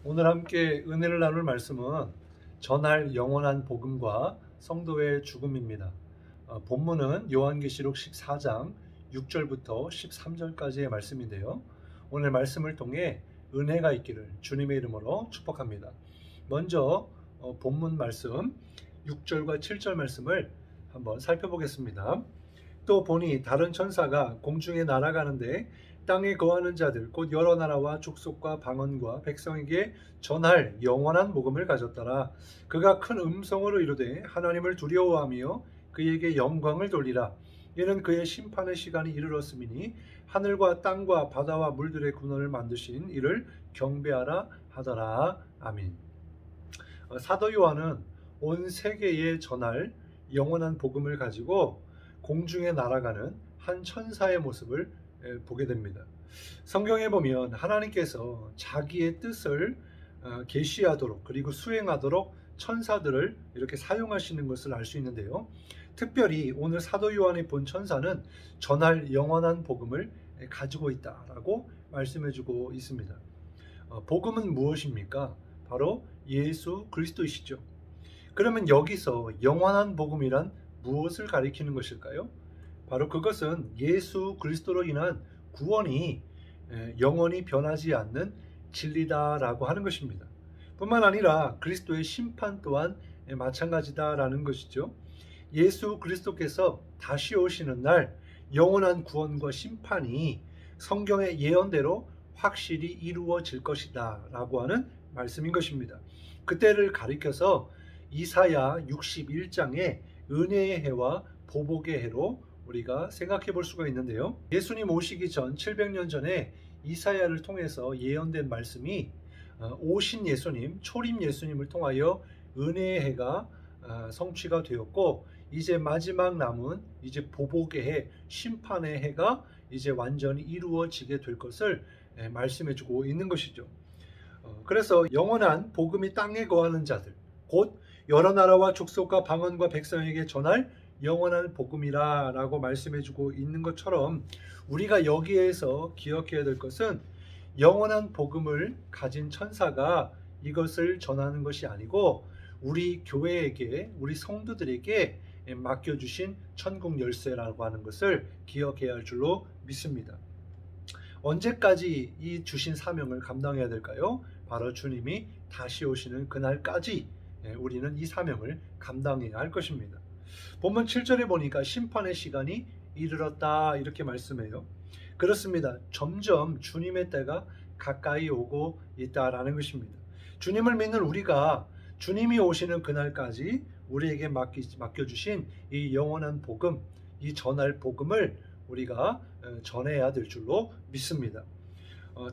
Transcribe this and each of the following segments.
오늘 함께 은혜를 나눌 말씀은 전할 영원한 복음과 성도의 죽음입니다. 본문은 요한계시록 14장 6절부터 13절까지의 말씀인데요. 오늘 말씀을 통해 은혜가 있기를 주님의 이름으로 축복합니다. 먼저 본문 말씀 6절과 7절 말씀을 한번 살펴보겠습니다. 또 보니 다른 천사가 공중에 날아가는데 땅에 거하는 자들 곧 여러 나라와 족속과 방언과 백성에게 전할 영원한 복음을 가졌더라. 그가 큰 음성으로 이르되 하나님을 두려워하며 그에게 영광을 돌리라. 이는 그의 심판의 시간이 이르렀음이니 하늘과 땅과 바다와 물들의 군원을 만드신 이를 경배하라 하더라. 아멘. 사도 요한은 온 세계에 전할 영원한 복음을 가지고 공중에 날아가는 한 천사의 모습을 보게 됩니다. 성경에 보면 하나님께서 자기의 뜻을 계시하도록 그리고 수행하도록 천사들을 이렇게 사용하시는 것을 알 수 있는데요. 특별히 오늘 사도 요한이 본 천사는 전할 영원한 복음을 가지고 있다라고 말씀해주고 있습니다. 복음은 무엇입니까? 바로 예수 그리스도이시죠. 그러면 여기서 영원한 복음이란 무엇을 가리키는 것일까요? 바로 그것은 예수 그리스도로 인한 구원이 영원히 변하지 않는 진리다라고 하는 것입니다. 뿐만 아니라 그리스도의 심판 또한 마찬가지다라는 것이죠. 예수 그리스도께서 다시 오시는 날 영원한 구원과 심판이 성경의 예언대로 확실히 이루어질 것이다 라고 하는 말씀인 것입니다. 그때를 가리켜서 이사야 61장의 은혜의 해와 보복의 해로 우리가 생각해 볼 수가 있는데요. 예수님 오시기 전 700년 전에 이사야를 통해서 예언된 말씀이 오신 예수님, 초림 예수님을 통하여 은혜의 해가 성취가 되었고, 이제 마지막 남은 이제 보복의 해, 심판의 해가 이제 완전히 이루어지게 될 것을 말씀해 주고 있는 것이죠. 그래서 영원한 복음이 땅에 거하는 자들, 곧 여러 나라와 족속과 방언과 백성에게 전할 영원한 복음이라 라고 말씀해주고 있는 것처럼 우리가 여기에서 기억해야 될 것은 영원한 복음을 가진 천사가 이것을 전하는 것이 아니고 우리 교회에게, 우리 성도들에게 맡겨주신 천국 열쇠라고 하는 것을 기억해야 할 줄로 믿습니다. 언제까지 이 주신 사명을 감당해야 될까요? 바로 주님이 다시 오시는 그날까지 우리는 이 사명을 감당해야 할 것입니다. 본문 7절에 보니까 심판의 시간이 이르렀다 이렇게 말씀해요. 그렇습니다. 점점 주님의 때가 가까이 오고 있다라는 것입니다. 주님을 믿는 우리가 주님이 오시는 그날까지 우리에게 맡겨주신 이 영원한 복음, 이 전할 복음을 우리가 전해야 될 줄로 믿습니다.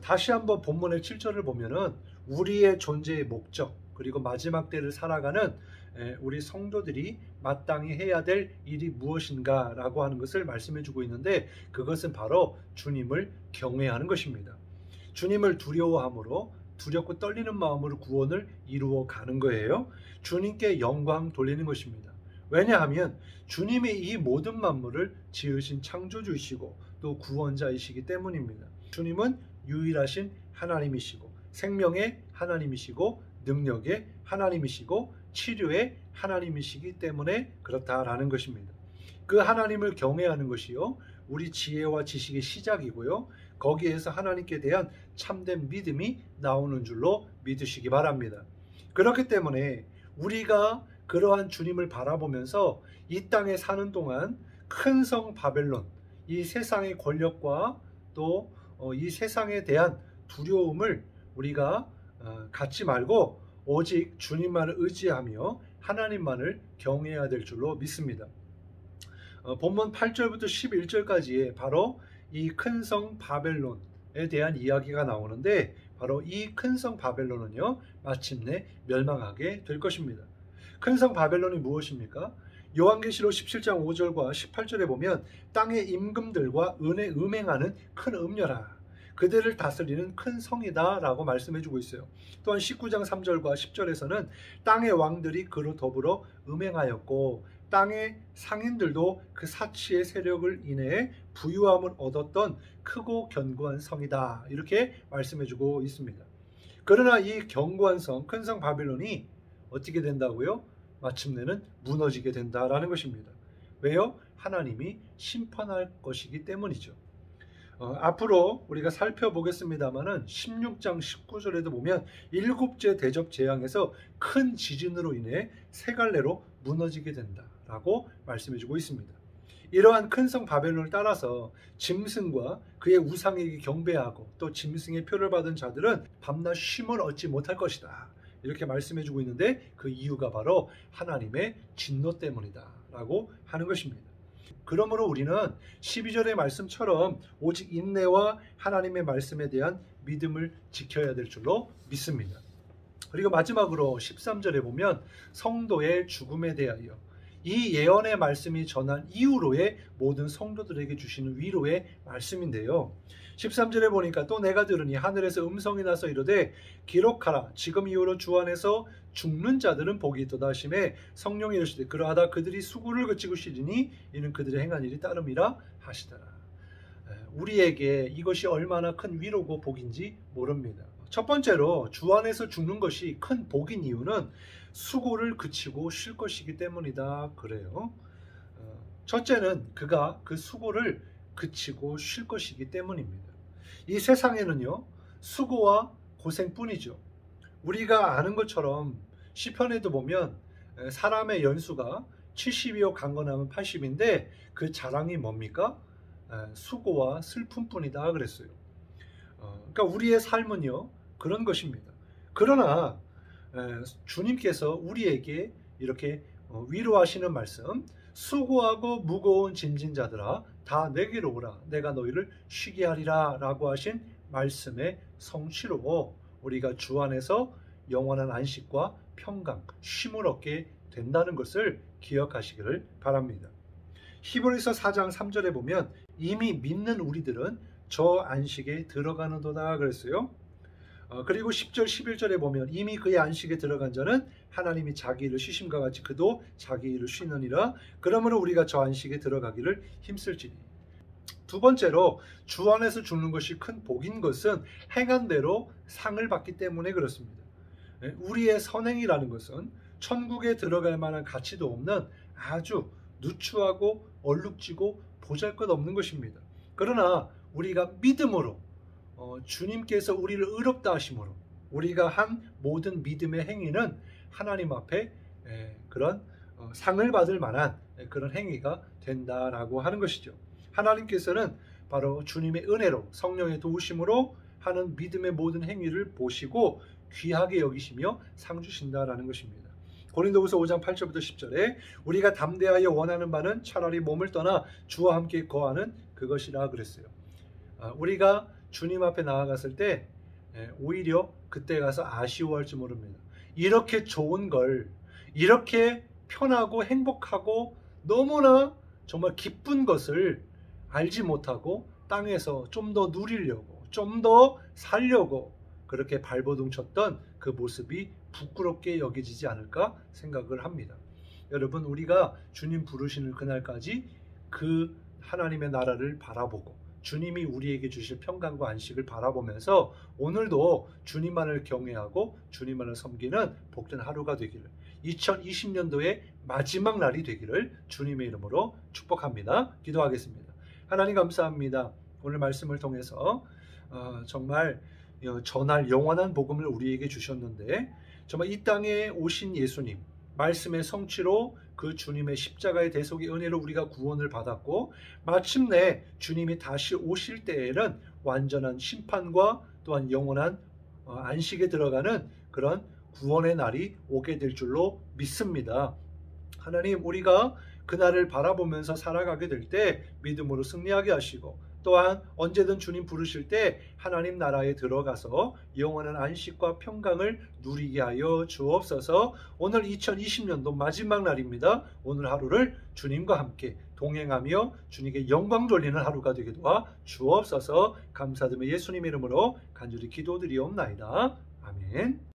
다시 한번 본문의 7절을 보면은 우리의 존재의 목적 그리고 마지막 때를 살아가는 우리 성도들이 마땅히 해야 될 일이 무엇인가 라고 하는 것을 말씀해 주고 있는데, 그것은 바로 주님을 경외하는 것입니다. 주님을 두려워함으로 두렵고 떨리는 마음으로 구원을 이루어 가는 거예요. 주님께 영광 돌리는 것입니다. 왜냐하면 주님이 이 모든 만물을 지으신 창조주이시고 또 구원자이시기 때문입니다. 주님은 유일하신 하나님이시고 생명의 하나님이시고 능력의 하나님이시고 치료의 하나님이시기 때문에 그렇다라는 것입니다. 그 하나님을 경외하는 것이요, 우리 지혜와 지식의 시작이고요, 거기에서 하나님께 대한 참된 믿음이 나오는 줄로 믿으시기 바랍니다. 그렇기 때문에 우리가 그러한 주님을 바라보면서 이 땅에 사는 동안 큰 성 바벨론, 이 세상의 권력과 또 이 세상에 대한 두려움을 우리가 갖지 말고 오직 주님만을 의지하며 하나님만을 경외해야 될 줄로 믿습니다. 본문 8절부터 11절까지에 바로 이 큰 성 바벨론에 대한 이야기가 나오는데, 바로 이 큰 성 바벨론은요 마침내 멸망하게 될 것입니다. 큰 성 바벨론이 무엇입니까? 요한계시록 17장 5절과 18절에 보면 땅의 임금들과 은에 음행하는 큰 음녀라, 그들을 다스리는 큰 성이다 라고 말씀해주고 있어요. 또한 19장 3절과 10절에서는 땅의 왕들이 그로 더불어 음행하였고 땅의 상인들도 그 사치의 세력을 인해 부유함을 얻었던 크고 견고한 성이다, 이렇게 말씀해주고 있습니다. 그러나 이 견고한 성, 큰 성 바빌론이 어떻게 된다고요? 마침내는 무너지게 된다라는 것입니다. 왜요? 하나님이 심판할 것이기 때문이죠. 앞으로 우리가 살펴보겠습니다만은 16장 19절에도 보면 7째 대접 재앙에서 큰 지진으로 인해 세 갈래로 무너지게 된다라고 말씀해주고 있습니다. 이러한 큰 성 바벨론을 따라서 짐승과 그의 우상에게 경배하고 또 짐승의 표를 받은 자들은 밤낮 쉼을 얻지 못할 것이다, 이렇게 말씀해주고 있는데 그 이유가 바로 하나님의 진노 때문이다 라고 하는 것입니다. 그러므로 우리는 12절의 말씀처럼 오직 인내와 하나님의 말씀에 대한 믿음을 지켜야 될 줄로 믿습니다. 그리고 마지막으로 13절에 보면 성도의 죽음에 대하여, 이 예언의 말씀이 전한 이후로의 모든 성도들에게 주시는 위로의 말씀인데요. 13절에 보니까 또 내가 들으니 하늘에서 음성이 나서 이르되 기록하라, 지금 이후로 주 안에서 죽는 자들은 복이 있도다 하시매 성령이 이르시되 그러하다 그들이 수고를 그치고 쉬리니 이는 그들의 행한 일이 따름이라 하시더라. 우리에게 이것이 얼마나 큰 위로고 복인지 모릅니다. 첫 번째로 주 안에서 죽는 것이 큰 복인 이유는 수고를 그치고 쉴 것이기 때문이다 그래요. 첫째는 그가 그 수고를 그치고 쉴 것이기 때문입니다. 이 세상에는요, 수고와 고생뿐이죠. 우리가 아는 것처럼 시편에도 보면 사람의 연수가 70이요 강건하면 80인데 그 자랑이 뭡니까? 수고와 슬픔뿐이다 그랬어요. 그러니까 우리의 삶은요 그런 것입니다. 그러나 주님께서 우리에게 이렇게 위로하시는 말씀, 수고하고 무거운 짐진 자들아 다 내게로 오라, 내가 너희를 쉬게 하리라 라고 하신 말씀의 성취로 우리가 주 안에서 영원한 안식과 평강, 쉼을 얻게 된다는 것을 기억하시기를 바랍니다. 히브리서 4장 3절에 보면 이미 믿는 우리들은 저 안식에 들어가는도다 그랬어요. 그리고 10절 11절에 보면 이미 그의 안식에 들어간 자는 하나님이 자기 일을 쉬심과 같이 그도 자기 일을 쉬느니라. 그러므로 우리가 저 안식에 들어가기를 힘쓸지니. 두 번째로 주 안에서 죽는 것이 큰 복인 것은 행한 대로 상을 받기 때문에 그렇습니다. 우리의 선행이라는 것은 천국에 들어갈 만한 가치도 없는 아주 누추하고 얼룩지고 보잘것없는 것입니다. 그러나 우리가 믿음으로 주님께서 우리를 의롭다 하심으로 우리가 한 모든 믿음의 행위는 하나님 앞에 그런 상을 받을 만한 그런 행위가 된다라고 하는 것이죠. 하나님께서는 바로 주님의 은혜로 성령의 도우심으로 하는 믿음의 모든 행위를 보시고 귀하게 여기시며 상 주신다라는 것입니다. 고린도후서 5장 8절부터 10절에 우리가 담대하여 원하는 바는 차라리 몸을 떠나 주와 함께 거하는 그것이라 그랬어요. 우리가 주님 앞에 나아갔을 때 오히려 그때 가서 아쉬워할지 모릅니다. 이렇게 좋은 걸, 이렇게 편하고 행복하고 너무나 정말 기쁜 것을 알지 못하고 땅에서 좀 더 누리려고, 좀 더 살려고 그렇게 발버둥 쳤던 그 모습이 부끄럽게 여겨지지 않을까 생각을 합니다. 여러분, 우리가 주님 부르시는 그날까지 그 하나님의 나라를 바라보고 주님이 우리에게 주실 평강과 안식을 바라보면서 오늘도 주님만을 경외하고 주님만을 섬기는 복된 하루가 되기를, 2020년도의 마지막 날이 되기를 주님의 이름으로 축복합니다. 기도하겠습니다. 하나님 감사합니다. 오늘 말씀을 통해서 정말 전할 영원한 복음을 우리에게 주셨는데 정말 이 땅에 오신 예수님 말씀의 성취로 그 주님의 십자가의 대속의 은혜로 우리가 구원을 받았고 마침내 주님이 다시 오실 때에는 완전한 심판과 또한 영원한 안식에 들어가는 그런 구원의 날이 오게 될 줄로 믿습니다. 하나님, 우리가 그날을 바라보면서 살아가게 될 때 믿음으로 승리하게 하시고 또한 언제든 주님 부르실 때 하나님 나라에 들어가서 영원한 안식과 평강을 누리게 하여 주옵소서. 오늘 2020년도 마지막 날입니다. 오늘 하루를 주님과 함께 동행하며 주님께 영광 돌리는 하루가 되게 도와 주옵소서. 감사드리며 예수님 이름으로 간절히 기도드리옵나이다. 아멘.